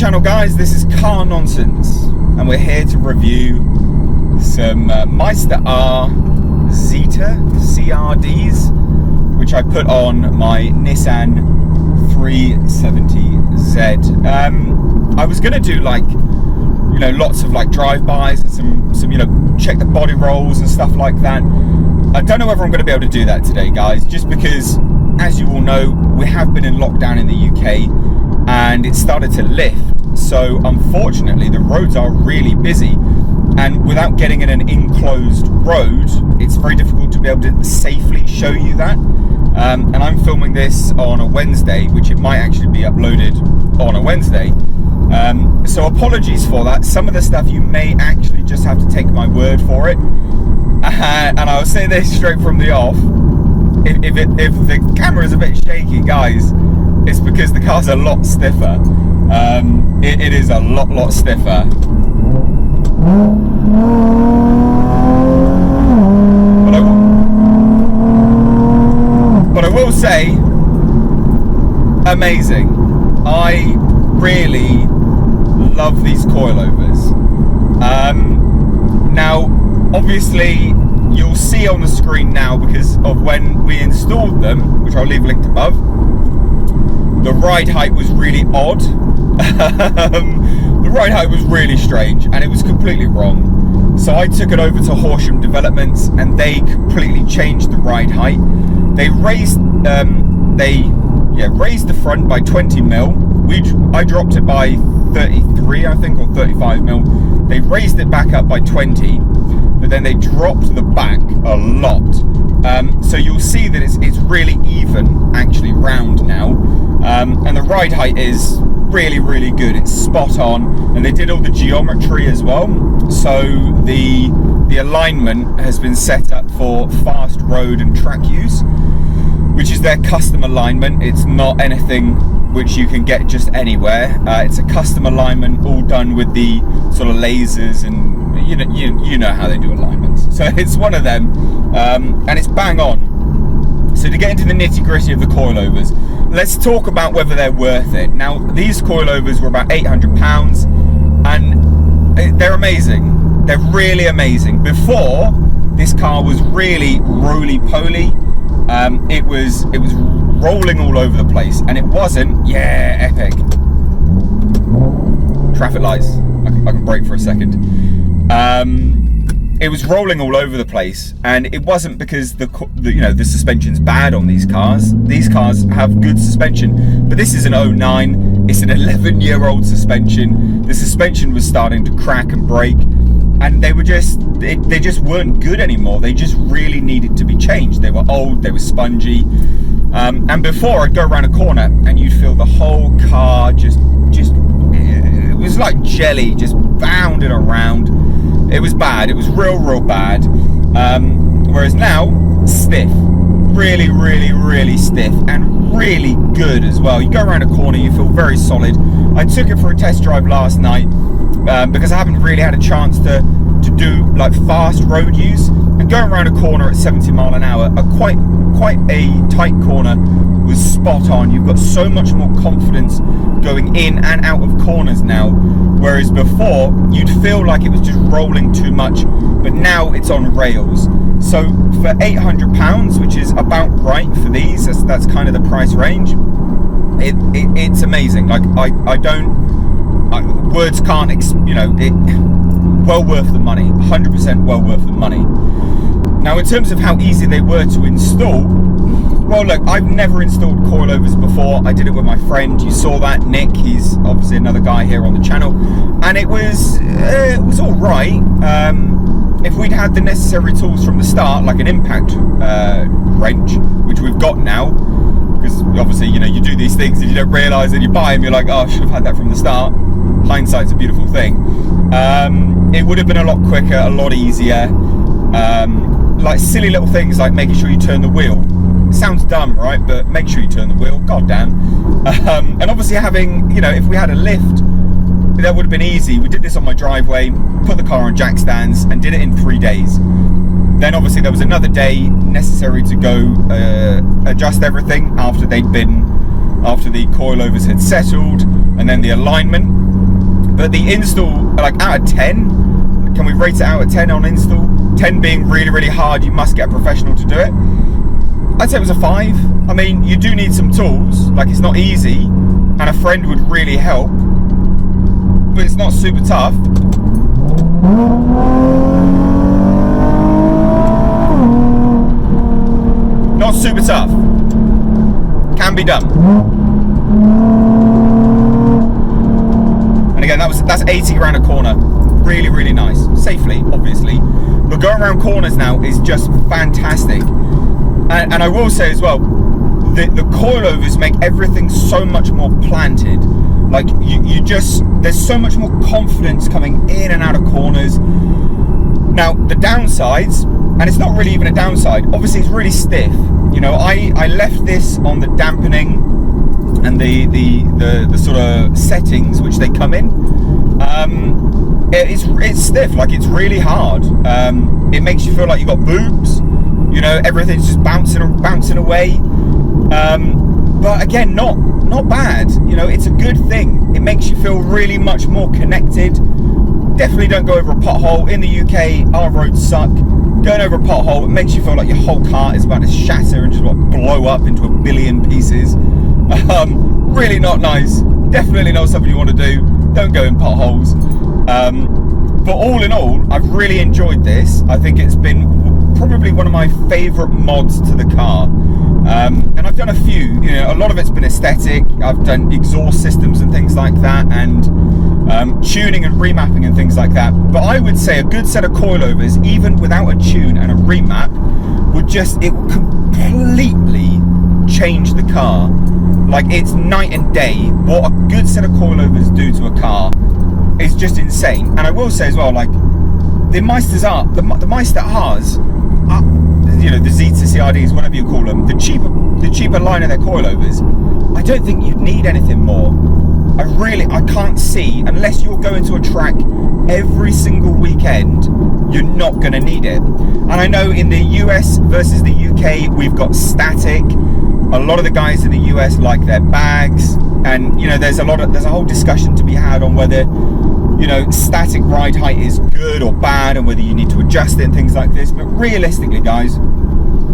channel, guys. This is Car Nonsense, and we're here to review some MeisterR Zeta CRDs, which I put on my Nissan 370Z. I was gonna do like, you know, lots of like drive-bys and some, you know, check the body rolls and stuff like that. I don't know whether I'm gonna be able to do that today, guys, just because, as you all know, we have been in lockdown in the UK and it started to lift. So unfortunately, the roads are really busy, and without getting in an enclosed road, it's very difficult to be able to safely show you that. And I'm filming this on a Wednesday, which it might actually be uploaded on a Wednesday. So apologies for that. Some of the stuff you may actually just have to take my word for it. And I'll say this straight from the off. If the camera is a bit shaky, guys, it's because the car's a lot stiffer. It is a lot stiffer. But I will say, amazing. I really love these coilovers. Now, obviously, you'll see on the screen now, because of when we installed them, which I'll leave linked above, the ride height was really odd. The ride height was really strange, and it was completely wrong. So I took it over to Horsham Developments, and they completely changed the ride height. They raised raised the front by 20 mil. I dropped it by 33, I think, or 35 mil. They raised it back up by 20, but then they dropped the back a lot. So you'll see that it's really even, actually round now, and the ride height is really good. It's spot on, and they did all the geometry as well. So the alignment has been set up for fast road and track use, which is their custom alignment. It's not anything which you can get just anywhere. It's a custom alignment, all done with the sort of lasers, and you know how they do alignments. So it's one of them, and it's bang on. So to get into the nitty gritty of the coilovers, let's talk about whether they're worth it. Now, these coilovers were about £800, and they're amazing. They're really amazing. Before, this car was really roly-poly. It was rolling all over the place, and it wasn't, epic. Traffic lights. I can brake for a second. It was rolling all over the place, and it wasn't because the suspension's bad on these cars. These cars have good suspension, but this is an 09. It's an 11-year-old suspension. The suspension was starting to crack and break, and they just weren't good anymore. They just really needed to be changed. They were old, they were spongy, and before, I'd go around a corner and you'd feel the whole car just it was like jelly, just bounding around. It was bad. It was real bad. Whereas now, stiff, really stiff, and really good as well. You go around a corner, you feel very solid. I took it for a test drive last night because I haven't really had a chance to do like fast road use, and going around a corner at 70 mile an hour, quite a tight corner, was spot on. You've got so much more confidence going in and out of corners now, whereas before you'd feel like it was just rolling too much, but now it's on rails. So for £800, which is about right for these, that's kind of the price range, it's amazing. Like words can't, well worth the money, 100% well worth the money. Now, in terms of how easy they were to install, well, look, I've never installed coilovers before. I did it with my friend. You saw that, Nick. He's obviously another guy here on the channel, and it was all right. If we'd had the necessary tools from the start, like an impact wrench, which we've got now, because obviously, you do these things and you don't realise, and you buy them, you're like, oh, I should have had that from the start. Hindsight's a beautiful thing. It would have been a lot quicker, a lot easier. Like silly little things like making sure you turn the wheel. It sounds dumb, right? But make sure you turn the wheel, goddamn. And obviously having, if we had a lift, that would have been easy. We did this on my driveway, put the car on jack stands, and did it in 3 days. Then obviously there was another day necessary to go adjust everything after the coilovers had settled, and then the alignment. But the install, like out of 10, can we rate it out of 10 on install? 10 being really, really hard, you must get a professional to do it. I'd say it was a 5. I mean, you do need some tools, like it's not easy, and a friend would really help, but it's not super tough. Not super tough. Can be done. And again, that's 80 around a corner. Really, really nice. Safely, obviously. But going around corners now is just fantastic. And I will say as well, the coilovers make everything so much more planted. Like there's so much more confidence coming in and out of corners. Now the downsides, and it's not really even a downside, obviously it's really stiff. You know, I left this on the dampening and the sort of settings which they come in. It's stiff, like it's really hard. It makes you feel like you've got boobs. You know, everything's just bouncing away. But again, not bad. You know, it's a good thing. It makes you feel really much more connected. Definitely don't go over a pothole. In the UK, our roads suck. Going over a pothole, it makes you feel like your whole car is about to shatter and just blow up into a billion pieces. Really not nice. Definitely not something you want to do. Don't go in potholes. But all in all, I've really enjoyed this. I think it's been probably one of my favourite mods to the car. And I've done a few, you know, a lot of it's been aesthetic. I've done exhaust systems and things like that, and tuning and remapping and things like that. But I would say a good set of coilovers, even without a tune and a remap, would completely change the car. Like, it's night and day. What a good set of coilovers do to a car is just insane. And I will say as well, like, the MeisterR, the MeisterRs, you know, the Zeta CRDs, whatever you call them, the cheaper line of their coilovers, I don't think you'd need anything more. I can't see, unless you're going to a track every single weekend, you're not going to need it. And I know in the US versus the UK, we've got static. A lot of the guys in the US like their bags, and you know, there's a whole discussion to be had on whether, you know, static ride height is good or bad, and whether you need to adjust it and things like this. But realistically, guys,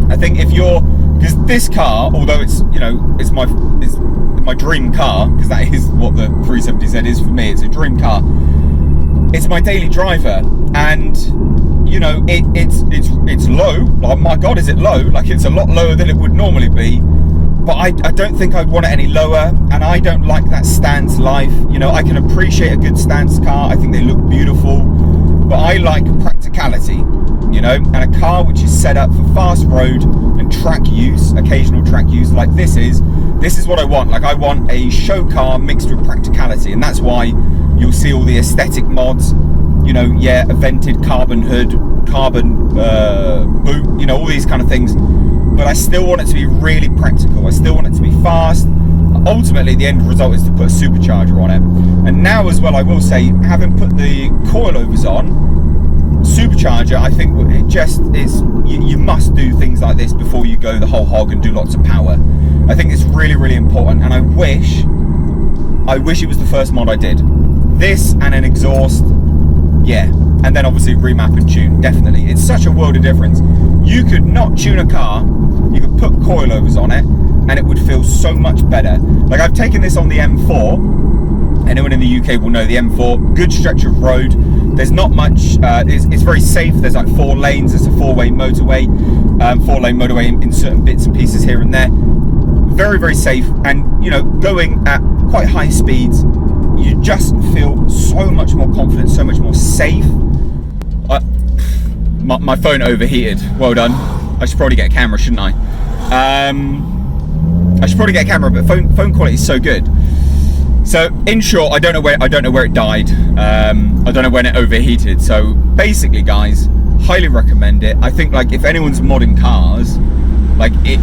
I think because this car, although it's, you know, it's my dream car, because that is what the 370Z is for me, it's a dream car. It's my daily driver, and you know, it's low. Like, my God, is it low? Like, it's a lot lower than it would normally be. But I don't think I'd want it any lower, and I don't like that stance life. You know, I can appreciate a good stance car. I think they look beautiful, but I like practicality, you know, and a car which is set up for fast road and track use, occasional track use, like this is what I want. Like, I want a show car mixed with practicality, and that's why you'll see all the aesthetic mods, you know, yeah, a vented carbon hood, carbon boot, you know, all these kind of things. But I still want it to be really practical. I still want it to be fast. Ultimately, the end result is to put a supercharger on it. And now as well, I will say, having put the coilovers on, supercharger, I think it just is, you must do things like this before you go the whole hog and do lots of power. I think it's really, really important. And I wish it was the first mod I did. This and an exhaust, yeah. And then obviously remap and tune, definitely. It's such a world of difference. You could not tune a car, you could put coilovers on it, and it would feel so much better. Like, I've taken this on the M4. Anyone in the UK will know the M4, good stretch of road. There's not much, it's very safe. There's like 4 lanes, it's a 4-way motorway, 4-lane motorway in certain bits and pieces here and there. Very, very safe, and you know, going at quite high speeds, you just feel so much more confident, so much more safe. My phone overheated. Well done. I should probably get a camera, shouldn't I? I should probably get a camera, but phone quality is so good. So in short, I don't know where it died. I don't know when it overheated. So basically, guys, highly recommend it. I think, like, if anyone's modding cars, like, it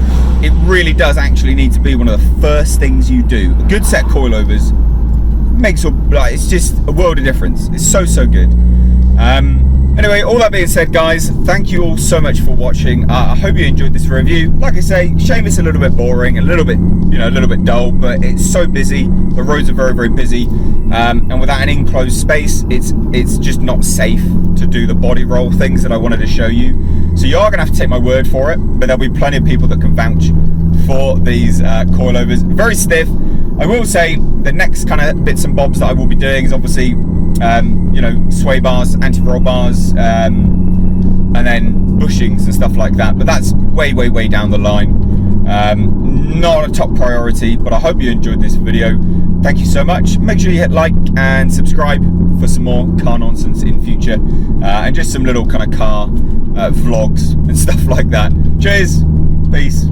really does actually need to be one of the first things you do. A good set of coilovers makes, like, it's just a world of difference. It's so good. Anyway, all that being said, guys, thank you all so much for watching. I hope you enjoyed this review. Like I say, shame it's a little bit boring, a little bit dull, but it's so busy. The roads are very, very busy, and without an enclosed space, it's just not safe to do the body roll things that I wanted to show you. So you are going to have to take my word for it, but there'll be plenty of people that can vouch for these coilovers. Very stiff. I will say the next kind of bits and bobs that I will be doing is obviously sway bars, anti-roll bars, and then bushings and stuff like that, but that's way down the line. Not a top priority, but I hope you enjoyed this video. Thank you so much. Make sure you hit like and subscribe for some more car nonsense in future, and just some little kind of car vlogs and stuff like that. Cheers, peace.